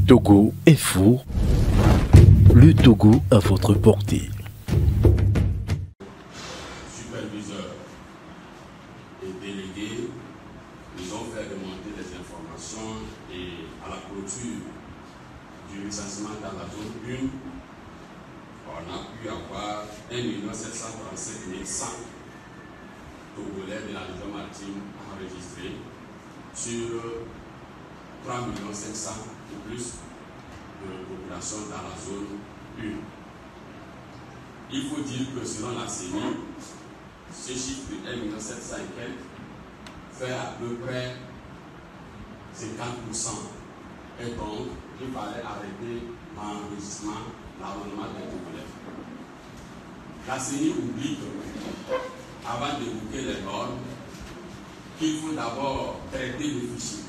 Togo Info, le Togo à votre portée. Superviseurs et délégués nous ont fait remonter des informations et à la clôture du recensement dans la zone 1, on a pu avoir 1 735 100 Togolais de la région maritime enregistrés sur 3 500 000 ou plus de population dans la zone 1. Il faut dire que selon la CENI, ce chiffre de 1 700 000 et quelques fait à peu près 50%. Et donc, il fallait arrêter l'enregistrement, l'enrôlement des Togolais. La CENI oublie que, avant d'évoquer les normes, qu'il faut d'abord traiter le fichier,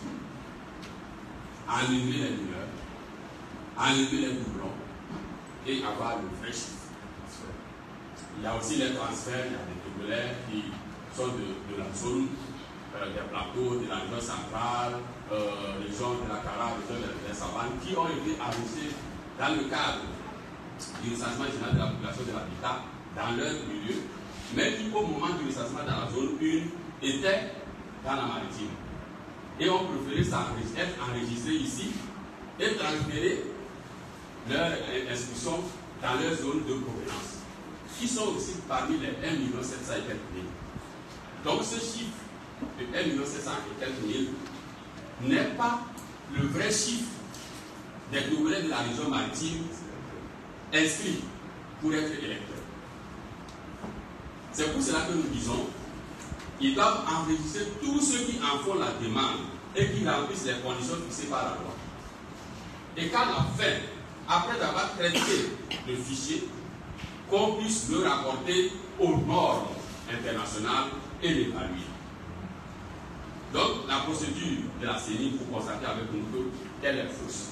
enlever les mineurs, enlever les doublons et avoir le vrai chiffre. Il y a aussi les transferts, il y a des Togolais qui sont de la zone des plateaux, de la région centrale, région de la Cara, région des Savanes, qui ont été enregistrés dans le cadre du recensement général de la population de l'habitat dans leur milieu, mais qui au moment du recensement dans la zone 1 étaient dans la maritime. Et ont préféré être enregistrés ici et transférer leur inscription dans leur zone de provenance, qui sont aussi parmi les 1 700 000 et quelques mille. Donc ce chiffre de 1 700 000 et quelques mille n'est pas le vrai chiffre des Togolais de la région maritime inscrits pour être électeurs. C'est pour cela que nous disons qu'ils doivent enregistrer tous ceux qui en font la demande et qui remplissent les conditions fixées par la loi. Et qu'à la fin, après avoir traité le fichier, qu'on puisse le rapporter aux normes internationales et l'évaluer. Donc, la procédure de la CENI, pour constater avec nous qu'elle est fausse.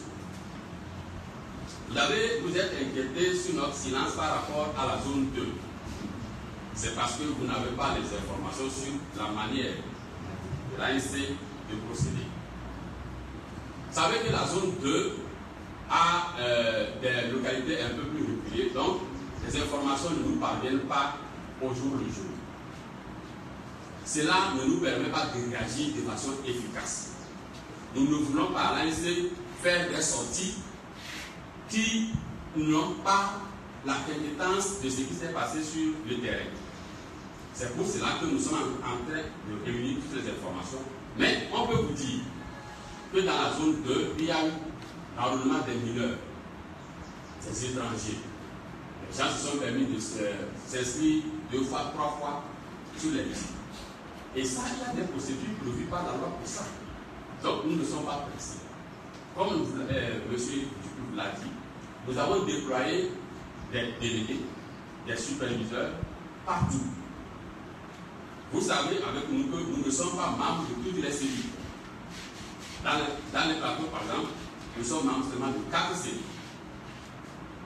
Vous êtes inquiété sur notre silence par rapport à la zone 2. C'est parce que vous n'avez pas les informations sur la manière de l'ANC de procéder. Vous savez que la zone 2 a des localités un peu plus reculées, donc les informations ne nous parviennent pas au jour le jour. Cela ne nous permet pas de réagir de façon efficace. Nous ne voulons pas à l'ANC faire des sorties qui n'ont pas la compétence de ce qui s'est passé sur le terrain. C'est pour cela que nous sommes en train de réunir toutes les informations. Mais on peut vous dire que dans la zone 2, il y a eu l'enrôlement des mineurs, des étrangers. Les gens se sont permis de s'inscrire 2 fois, 3 fois sur les listes. Et ça, il y a des procédures prévues par la loi pour ça. Donc, nous ne sommes pas pressés. Comme M. Dupuis l'a dit, nous avons déployé des délégués, des superviseurs partout. Vous savez avec nous que nous ne sommes pas membres de toutes les cellules. Dans les plateaux, par exemple, nous sommes membres seulement de 4 cellules.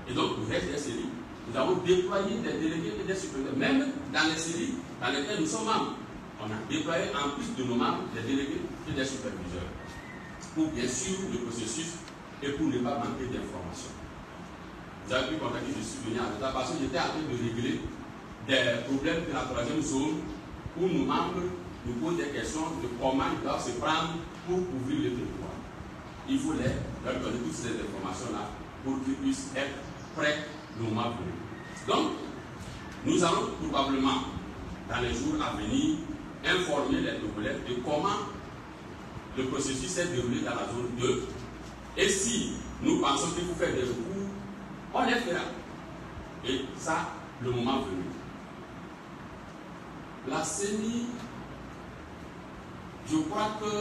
Et donc, le reste des cellules, nous avons déployé des délégués et des superviseurs. Même dans les cellules dans lesquelles nous sommes membres, on a déployé en plus de nos membres des délégués et des superviseurs. Pour bien suivre le processus et pour ne pas manquer d'informations. Vous avez pu constater que je suis venu à l'état parce que j'étais en train de régler des problèmes de la 3e zone où nos membres nous posent des questions de comment ils doivent se prendre pour couvrir le territoire. Il faut leur donner toutes ces informations-là pour qu'ils puissent être prêts le moment venu. Donc, nous allons probablement, dans les jours à venir, informer les Togolais de comment le processus s'est déroulé dans la zone 2. Et si nous pensons qu'il faut faire des recours, on les fera. Et ça, le moment venu. La CENI, je crois que,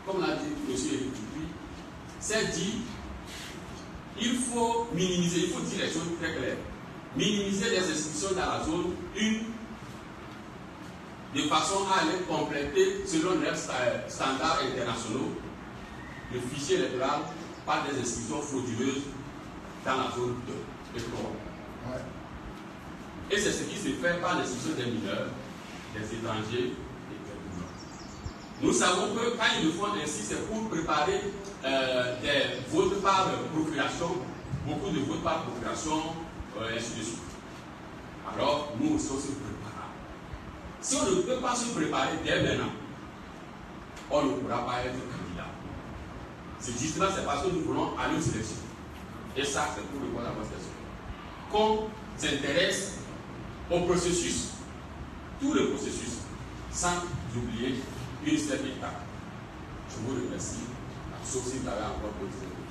comme l'a dit M. Éric Dupuis, s'est dit il faut minimiser, il faut dire les choses très claires. Minimiser les inscriptions dans la zone 1 de façon à les compléter selon leurs standards internationaux, le fichier électoral par des inscriptions frauduleuses dans la zone 2 et 3. Ouais. Et c'est ce qui se fait par l'inscription des mineurs, des étrangers et des mineurs. Nous savons que quand ils le font ainsi, c'est pour préparer des votes par procuration, beaucoup de votes par procuration, ainsi de suite. Alors, nous aussi, on se prépare. Si on ne peut pas se préparer dès maintenant, on ne pourra pas être candidat. C'est justement parce que nous voulons aller aux élections. Et ça, c'est pour répondre à votre question. Qu'on s'intéresse au processus, tout le processus, sans oublier une seule étape. Je vous remercie. Sauf si vous avez encore posé.